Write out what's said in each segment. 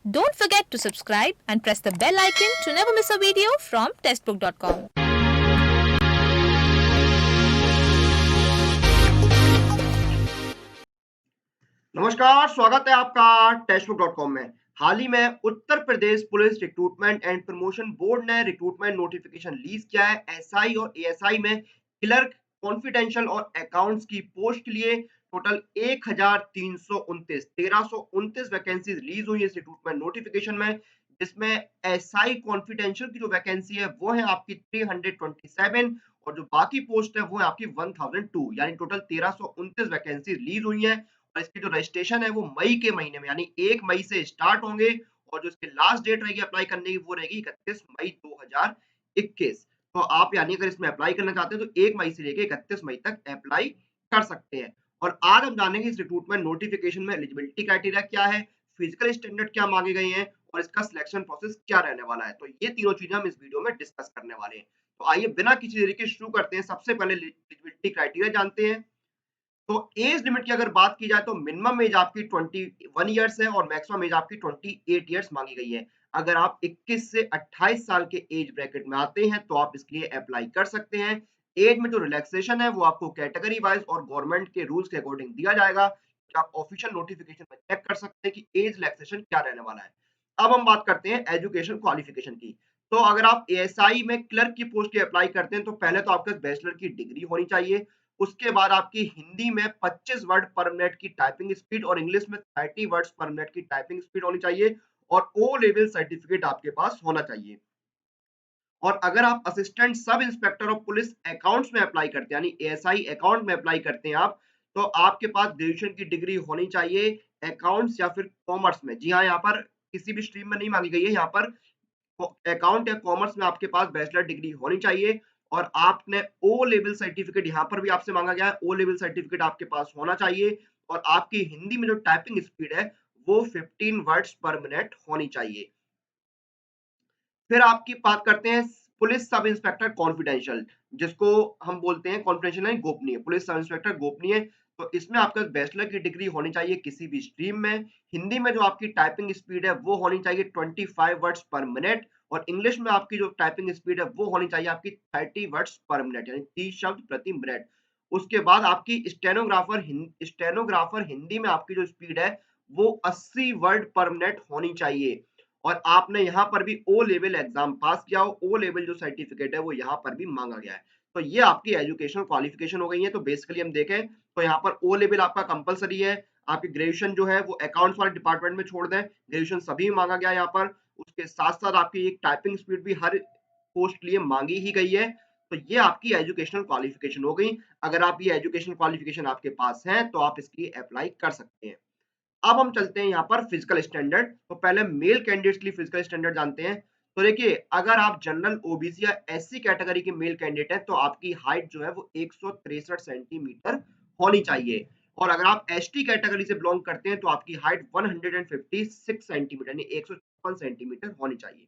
Don't forget to subscribe and press the bell icon to never miss a video from testbook.com. नमस्कार, स्वागत है आपका टेस्टबुक.com में। हाल ही में Uttar Pradesh police recruitment and promotion board ने रिक्रूटमेंट नोटिफिकेशन रिलीज किया है। एसआई और एएसआई में क्लर्क, कॉन्फिडेंशियल और अकाउंट्स की पोस्ट के लिए टोटल 1329 वैकेंसी रिलीज हुई है इस रिक्रूटमेंट नोटिफिकेशन में, जिसमें एसआई कॉन्फिडेंशियल की जो वैकेंसी है वो है आपकी 327 और जो बाकी पोस्ट है वो है आपकी 1002, यानी टोटल 1329 वैकेंसी रिलीज हुई है। और इसकी जो रजिस्ट्रेशन है वो मई के महीने में यानी 1 मई से स्टार्ट होंगे और जो इसकी लास्ट डेट रहेगी अप्लाई करने की वो रहेगी 31 मई 2021। तो आप यानी अगर इसमें अप्लाई करना चाहते हैं तो 1 मई से लेके 31 मई तक अप्लाई कर सकते हैं। और आज हम जानेंगे इस रिक्रूटमेंट नोटिफिकेशन में एलिजिबिलिटी क्राइटेरिया क्या है, फिजिकल स्टैंडर्ड क्या मांगे गए हैं और इसका सिलेक्शन प्रोसेस क्या रहने वाला है। तो ये तीनों चीजें हम इस वीडियो में डिस्कस करने वाले हैं। तो आइए बिना किसी देरी के शुरू करते हैं। सबसे पहले एलिजिबिलिटी क्राइटेरिया जानते हैं। तो एज लिमिट की अगर बात की जाए तो मिनिमम एज आपकी 21 इयर्स है और मैक्सिमम एज आपकी 28 इयर्स मांगी गई है। अगर आप 21 से 28 साल के एज ब्रैकेट में आते हैं तो आप इसके लिए अप्लाई कर सकते हैं। एज में जो रिलैक्सेशन है वो आपको कैटेगरी वाइज और गवर्नमेंट के रूल्स के अकॉर्डिंग दिया जाएगा। तो आप ऑफिशियल नोटिफिकेशन में चेक कर सकते हैं कि एज रिलैक्सेशन क्या रहने वाला है। अब हम बात करते हैं एजुकेशन क्वालिफिकेशन की। तो अगर आप एएसआई में क्लर्क की पोस्ट के अप्लाई करते हैं तो पहले तो आपके पास बैचलर की डिग्री होनी चाहिए। उसके बाद आपकी हिंदी में 25 वर्ड पर मिनट की टाइपिंग स्पीड और इंग्लिश में 30 वर्ड्स पर मिनट की टाइपिंग स्पीड होनी चाहिए और ओ लेवल सर्टिफिकेट आपके पास होना चाहिए। और अगर आप assistant sub inspector of police accounts में अप्लाई करते हैं यानी एएसआई अकाउंट में अप्लाई करते हैं आप, तो आपके पास ग्रेजुएशन की डिग्री होनी चाहिए अकाउंट्स या फिर कॉमर्स में। जी हाँ, यहाँ पर किसी भी स्ट्रीम में नहीं मांगी गई है। यहाँ पर अकाउंट या कॉमर्स में आपके पास बैचलर डिग्री होनी चाहिए और आपने ओ लेवल सर्टिफिकेट यहाँ पर भी आपसे मांगा गया है, ओ लेवल सर्टिफिकेट आपके पास होना चाहिए और आपकी हिंदी में जो टाइपिंग स्पीड है वो 15 वर्ड्स पर मिनट होनी चाहिए। फिर आपकी बात करते हैं पुलिस सब इंस्पेक्टर कॉन्फिडेंशियल, जिसको हम बोलते हैं कॉन्फिडेंशियल है गोपनीय, पुलिस सब इंस्पेक्टर गोपनीय। तो इसमें आपका बैचलर की डिग्री होनी चाहिए किसी भी स्ट्रीम में। हिंदी में जो आपकी टाइपिंग स्पीड है वो होनी चाहिए 25 वर्ड्स पर मिनट और इंग्लिश में आपकी जो टाइपिंग स्पीड है वो होनी चाहिए आपकी 30 वर्ड्स पर मिनट यानी 30 शब्द प्रति मिनट। उसके बाद आपकी स्टेनोग्राफर हिंदी में आपकी जो स्पीड है वो 80 वर्ड पर मिनट होनी चाहिए और आपने यहाँ पर भी ओ लेवल एग्जाम पास किया हो। ओ लेवल जो सर्टिफिकेट है वो यहाँ पर भी मांगा गया है। तो ये आपकी एजुकेशनल क्वालिफिकेशन हो गई है। तो बेसिकली हम देखें तो यहाँ पर ओ लेवल आपका कंपलसरी है। आपकी ग्रेजुएशन जो है वो अकाउंट्स वाले डिपार्टमेंट में छोड़ दें, ग्रेजुएशन सभी में मांगा गया है यहाँ पर। उसके साथ साथ आपकी एक टाइपिंग स्पीड भी हर पोस्ट के लिए मांगी ही गई है। तो ये आपकी एजुकेशनल क्वालिफिकेशन हो गई। अगर आप ये एजुकेशनल क्वालिफिकेशन आपके पास है तो आप इसकी अप्लाई कर सकते हैं। अब हम चलते हैं यहाँ पर फिजिकल स्टैंडर्ड। तो पहले मेल कैंडिडेट्स के लिए फिजिकल स्टैंडर्ड जानते हैं। तो देखिए, अगर आप जनरल ओबीसी या एससी कैटेगरी के मेल कैंडिडेट हैं तो आपकी हाइट जो है वो 163 सेंटीमीटर होनी चाहिए और अगर आप एसटी कैटेगरी से बिलोंग करते हैं तो आपकी हाइट 156 सेंटीमीटर यानी 156 सेंटीमीटर होनी चाहिए।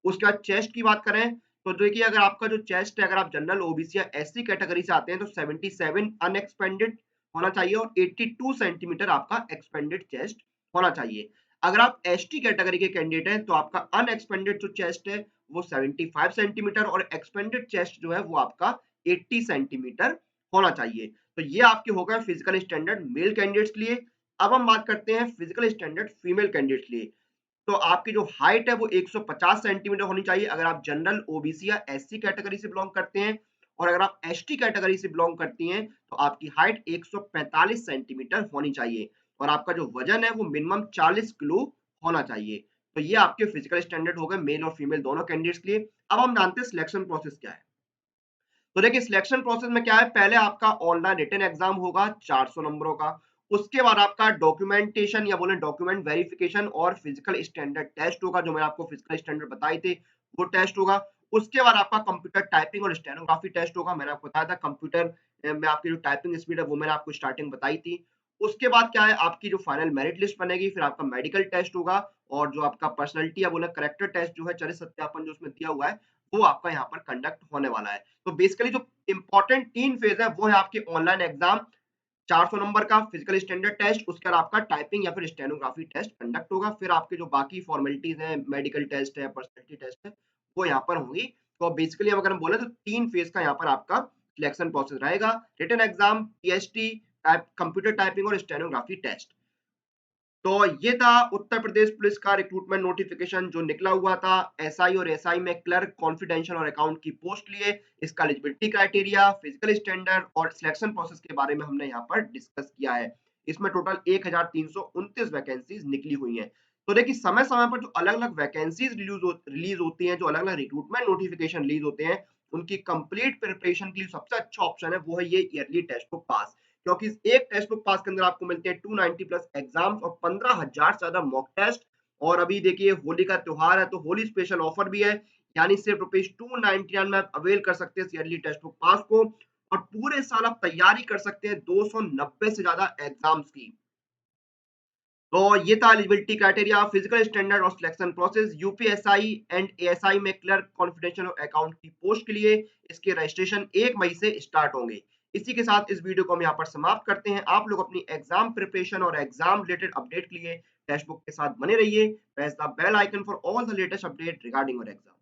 उसके बाद चेस्ट की बात करें तो देखिए, अगर आपका जो चेस्ट है, अगर आप जनरल ओबीसी या एससी कैटेगरी से आते हैं तो 77 अनएक्सपेंडेड होना चाहिए और 82 सेंटीमीटर आपका एक्सपेंडेड चेस्ट होना चाहिए। अगर आप एसटी कैटेगरी के कैंडिडेट हैं तो आपका अनएक्सपेंडेड जो चेस्ट है वो 75 सेंटीमीटर और एक्सपेंडेड चेस्ट जो है वो आपका 80 सेंटीमीटर होना चाहिए। तो ये आपके हो गए फिजिकल स्टैंडर्ड मेल कैंडिडेट्स के लिए। अब हम बात करते हैं फिजिकल स्टैंडर्ड फीमेल कैंडिडेट्स के लिए। तो आपकी जो हाइट है वो 150 सेंटीमीटर होनी चाहिए अगर आप जनरल ओबीसी या एससी कैटेगरी से बिलोंग करते हैं और अगर आप एसटी कैटेगरी से बिलोंग करती हैं तो आपकी हाइट 145 सेंटीमीटर होनी चाहिए और आपका जो वजन है वो मिनिमम 40 किलो होना चाहिए। तो ये आपके फिजिकल स्टैंडर्ड हो गए मेल और फीमेल दोनों कैंडिडेट्स के लिए। अब हम जानते हैं सिलेक्शन प्रोसेस क्या है। तो देखिए, सिलेक्शन प्रोसेस में क्या है, पहले आपका ऑनलाइन रिटन एग्जाम होगा 400 नंबरों का। उसके बाद आपका डॉक्यूमेंटेशन या बोले डॉक्यूमेंट वेरिफिकेशन और फिजिकल स्टैंडर्ड टेस्ट होगा, जो मैंने आपको फिजिकल स्टैंडर्ड बताए थे वो टेस्ट होगा। उसके बाद आपका कंप्यूटर टाइपिंग और स्टेनोग्राफी टेस्ट होगा। मैंने आपको बताया था कंप्यूटर में आपकी जो टाइपिंग स्पीड है वो मैंने आपको स्टार्टिंग बताई थी। उसके बाद क्या है, आपकी जो फाइनल मेरिट लिस्ट बनेगी, फिर आपका मेडिकल टेस्ट होगा और जो आपका पर्सनैलिटी या बोले करेक्टर टेस्ट जो है, चरित्र सत्यापन जो उसमें दिया हुआ है, वो आपका यहाँ पर कंडक्ट होने वाला है। तो बेसिकली जो इंपॉर्टेंट 3 फेज है वो है आपके ऑनलाइन एग्जाम 400 नंबर का फिजिकल स्टैंडर्ड टेस्ट, उसके बाद आपका टाइपिंग या फिर स्टेनोग्राफी टेस्ट कंडक्ट होगा। फिर आपके जो बाकी फॉर्मेलिटीज हैं, मेडिकल टेस्ट है, पर्सनैलिटी टेस्ट है, वो यहाँ पर होंगी। तो बेसिकली अगर हम बोले तो 3 फेज का यहाँ पर आपका सिलेक्शन प्रोसेस रहेगा। Written exam, PHT, type computer typing और स्टेनोग्राफी टेस्ट। तो ये था उत्तर प्रदेश पुलिस का रिक्रूटमेंट नोटिफिकेशन जो निकला हुआ था एसआई और एसआई में क्लर्क, कॉन्फिडेंशियल और अकाउंट की पोस्ट लिए। इसका एलिजिबिलिटी क्राइटेरिया, फिजिकल स्टैंडर्ड और सिलेक्शन प्रोसेस के बारे में हमने यहाँ पर डिस्कस किया है। इसमें टोटल 1329 वैकेंसीज निकली हुई हैं। तो देखिए समय समय पर जो अलग अलग वैकेंसीज रिलीज होती हैं, जो अलग अलग रिक्रूटमेंट नोटिफिकेशन रिलीज होते हैं, उनकी कंप्लीट प्रिपरेशन के लिए सबसे अच्छा ऑप्शन है वो है ये ईयरली टेस्ट बुक पास। क्योंकि इस एक टेक्स्ट बुक पास के अंदर आपको मिलते हैं 290 प्लस एग्जाम्स और 15,000 से ज्यादा मॉक टेस्ट। और अभी देखिए होली का त्योहार है तो होली स्पेशल ऑफर भी है, यानी सिर्फ ₹299 में आप अवेल कर सकते हैं ईयरली टेक्स्ट बुक पास को। और पूरे साल आप तैयारी कर सकते हैं 290 से ज्यादा एग्जाम्स की। तो ये था एलिजिबिलिटी क्राइटेरिया, फिजिकल स्टैंडर्ड और selection process UPSI and ASI में क्लर्क, कॉन्फिडेंशियल और अकाउंट की पोस्ट के लिए। इसके रजिस्ट्रेशन 1 मई से स्टार्ट होंगे। इसी के साथ इस वीडियो को हम यहाँ पर समाप्त करते हैं। आप लोग अपनी एग्जाम प्रिपरेशन और एग्जाम रिलेटेड अपडेट के लिए टेक्स्ट बुक के साथ बने रहिए। Press the bell icon for all the latest update regarding your exam.